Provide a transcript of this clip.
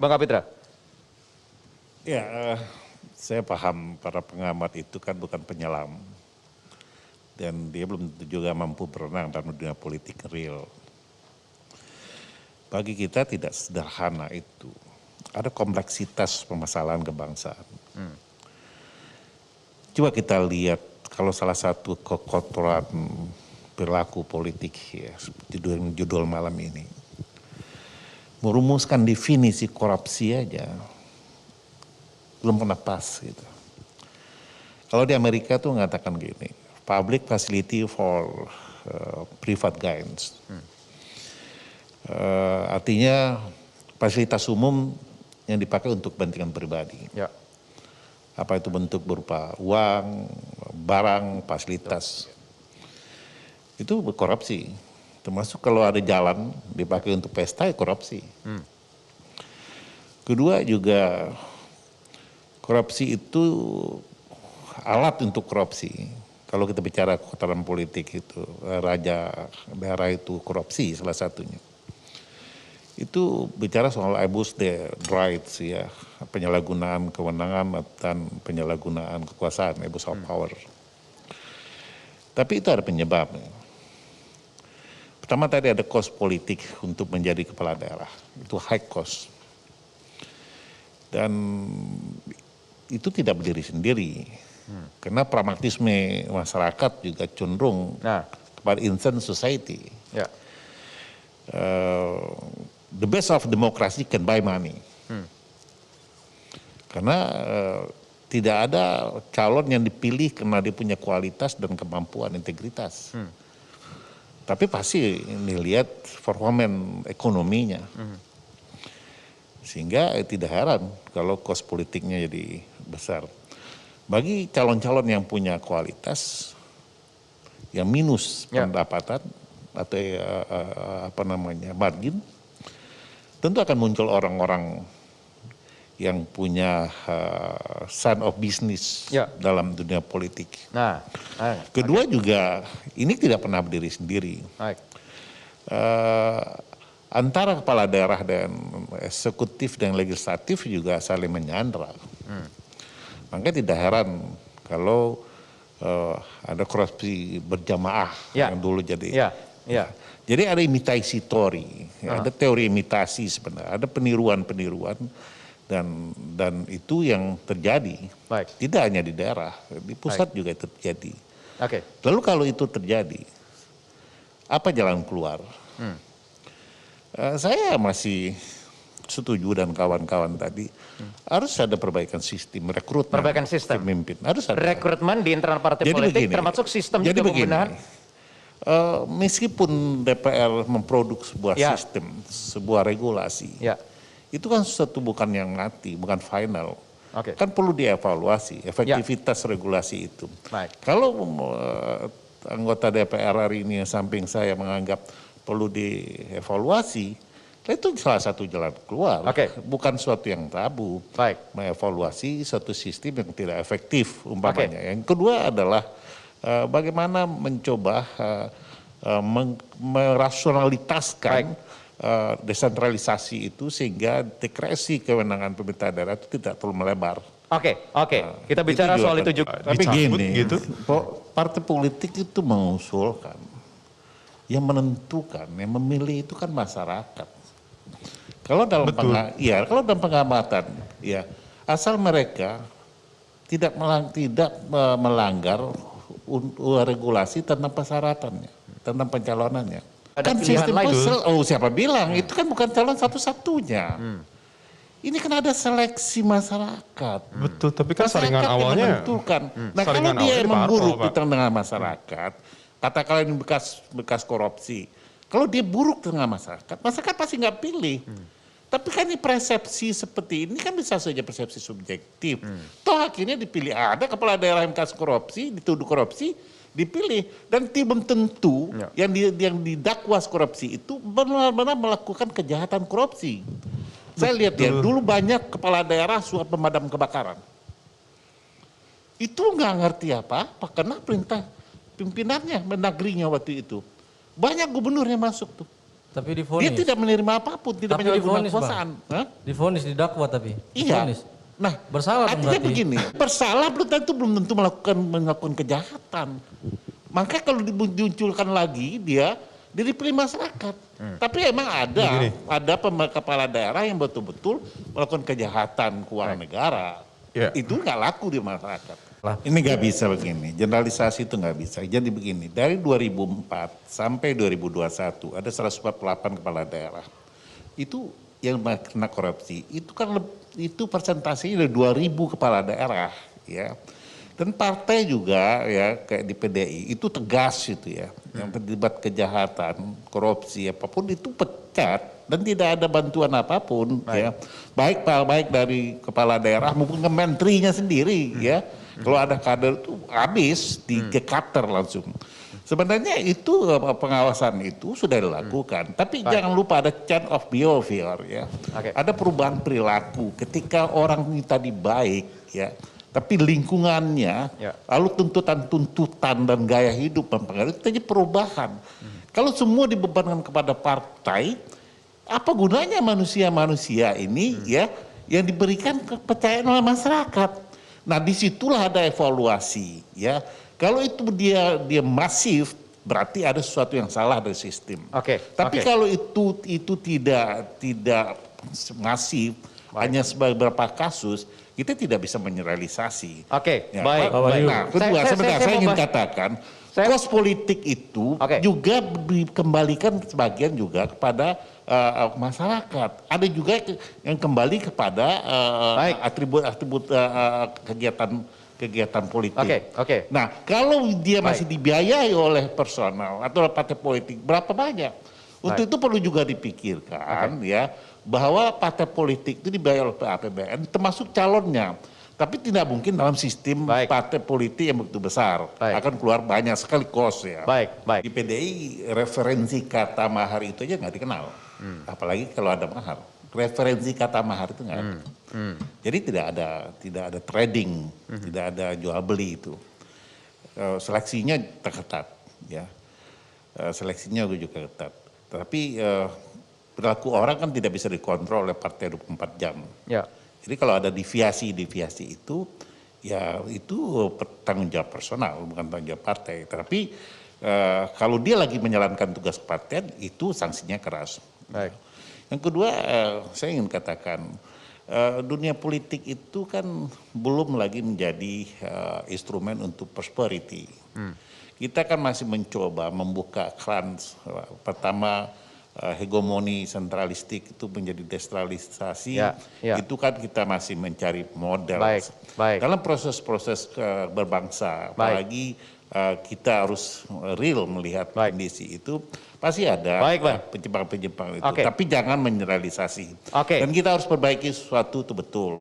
Bang Kapitra. Ya, saya paham para pengamat itu kan bukan penyelam. Dan dia belum tentu juga mampu berenang dalam dunia politik real. Bagi kita tidak sederhana itu. Ada kompleksitas permasalahan kebangsaan. Coba kita lihat kalau salah satu kekotoran perilaku politik ya, seperti judul malam ini. Merumuskan definisi korupsi aja belum pernah pas gitu. Kalau di Amerika tuh mengatakan gini, public facility for private gains. Artinya fasilitas umum yang dipakai untuk kepentingan pribadi. Ya. Apa itu bentuk berupa uang, barang, fasilitas. Itu korupsi. Termasuk kalau ada jalan dipakai untuk pesta, ya korupsi. Kedua juga korupsi itu alat untuk korupsi. Kalau kita bicara kotoran politik itu, raja daerah itu korupsi salah satunya. Itu bicara soal abuse the rights ya, penyalahgunaan kewenangan dan penyalahgunaan kekuasaan, abuse of power. Tapi itu ada penyebabnya. Pertama tadi ada cost politik untuk menjadi kepala daerah, itu high cost. Dan itu tidak berdiri sendiri, karena pragmatisme masyarakat juga cenderung kepada instant society. Ya. The best of democracy can buy money. Karena tidak ada calon yang dipilih karena dia punya kualitas dan kemampuan integritas. Tapi pasti dilihat performan ekonominya. Sehingga tidak heran kalau kos politiknya jadi besar. Bagi calon-calon yang punya kualitas, yang minus pendapatan atau margin, tentu akan muncul orang-orang yang punya son of business dalam dunia politik. Kedua juga ini tidak pernah berdiri sendiri. Antara kepala daerah dan eksekutif dan legislatif juga saling menyandra. Makanya tidak heran kalau ada korupsi berjamaah yang dulu jadi. Jadi ada imitasi teori, ada teori imitasi sebenarnya, ada peniruan-peniruan dan itu yang terjadi. Tidak hanya di daerah, di pusat juga terjadi. Lalu kalau itu terjadi, apa jalan keluar? Saya masih setuju dan kawan-kawan tadi harus ada perbaikan sistem rekrutmen. Perbaikan sistem. Pemimpin harus ada. Rekrutmen di internal partai politik termasuk sistem juga pembenahan. Meskipun DPR memproduksi sebuah sistem, sebuah regulasi, itu kan sesuatu bukan yang mati, bukan final. Kan perlu dievaluasi efektivitas regulasi itu. Kalau anggota DPR hari ini yang samping saya menganggap perlu dievaluasi, itu salah satu jalan keluar, bukan suatu yang tabu. Mengevaluasi satu sistem yang tidak efektif umpamanya. Yang kedua adalah bagaimana mencoba merasionalitaskan desentralisasi itu sehingga dikresi kewenangan pemerintah daerah itu tidak terlalu melebar. Kita bicara soal itu juga. Tapi gini, partai politik itu mengusulkan, yang menentukan, yang memilih itu kan masyarakat. Kalau dalam pengamatan, ya asal mereka tidak melanggar regulasi tentang persyaratannya, tentang pencalonannya. Ada kan sistem lain. Siapa bilang itu kan bukan calon satu-satunya. Ini kan ada seleksi masyarakat. Betul, tapi kan saringan awalnya. Nah kalau dia memburuk di tengah masyarakat, katakanlah ini bekas korupsi. Kalau dia buruk di tengah masyarakat pasti nggak pilih. Tapi kan ini persepsi seperti ini kan bisa saja persepsi subjektif. Toh akhirnya dipilih ada kepala daerah yang bekas korupsi, dituduh korupsi, dipilih. Dan belum tentu yang didakwa korupsi itu benar-benar melakukan kejahatan korupsi. Saya lihat ya, dulu banyak kepala daerah suap pemadam kebakaran. Itu nggak ngerti apa-apa karena perintah pimpinannya, mendagrinya waktu itu. Banyak gubernur yang masuk tuh. Tapi Dia divonis. tidak menerima apapun, tidak Tapi menyalahgunakan divonis, kekuasaan. Hah? Divonis, didakwa tapi. Iya. Divonis. Nah, Bersalah dong artinya berarti. begini, bersalah belum tentu melakukan kejahatan. Maka kalau dimunculkan lagi dia dipilih masyarakat. Tapi emang ada kepala daerah yang betul-betul melakukan kejahatan keuangan negara. Ya. Itu nggak laku di masyarakat. Lah. Ini nggak bisa begini, generalisasi itu nggak bisa. Jadi begini, dari 2004 sampai 2021 ada 148 kepala daerah. Itu yang kena korupsi, itu persentasenya dari 2.000 kepala daerah, ya. Dan partai juga ya kayak di PDI itu tegas itu ya, yang terlibat kejahatan, korupsi apapun itu pecat dan tidak ada bantuan apapun ya. Baik dari kepala daerah maupun ke menterinya sendiri ya. Kalau ada kader itu habis di-cutter langsung. Sebenarnya itu pengawasan itu sudah dilakukan, tapi jangan lupa ada change of behavior ya. Ada perubahan perilaku ketika orang ini tadi baik ya, tapi lingkungannya, lalu tuntutan dan gaya hidup mempengaruhi, itu jadi perubahan. Kalau semua dibebankan kepada partai, apa gunanya manusia-manusia ini ya yang diberikan kepercayaan oleh masyarakat? Nah disitulah ada evaluasi ya. Kalau itu dia masif, berarti ada sesuatu yang salah dari sistem. Tapi kalau itu tidak masif, hanya sebagai beberapa kasus, kita tidak bisa menyeralisasi. Baik. Nah, kedua, saya ingin katakan, kos politik itu juga dikembalikan sebagian juga kepada masyarakat. Ada juga yang kembali kepada atribut-atribut kegiatan politik. Nah, kalau dia masih dibiayai oleh personal atau partai politik, berapa banyak? Untuk itu perlu juga dipikirkan ya, bahwa partai politik itu dibayar oleh APBN termasuk calonnya. Tapi tidak mungkin dalam sistem partai politik yang begitu besar. Akan keluar banyak sekali kos ya. Di PDI referensi kata mahar itu aja nggak dikenal. Apalagi kalau ada mahar. Referensi kata mahar itu nggak ada. Jadi tidak ada trading, tidak ada jual beli itu. Seleksinya terketat ya. Seleksinya juga ketat. Tapi perilaku orang kan tidak bisa dikontrol oleh partai 24 jam. Jadi kalau ada deviasi itu, ya itu tanggung jawab personal, bukan tanggung jawab partai. Tapi kalau dia lagi menjalankan tugas partai, itu sanksinya keras. Yang kedua, saya ingin katakan, dunia politik itu kan belum lagi menjadi instrumen untuk prosperity. Kita kan masih mencoba membuka keran pertama, hegemoni sentralistik itu menjadi desentralisasi, itu kan kita masih mencari model. Dalam proses-proses berbangsa, apalagi kita harus real melihat kondisi itu, pasti ada penyimpangan-penyimpangan itu. Tapi jangan menyeralisasi. Dan kita harus perbaiki sesuatu itu betul.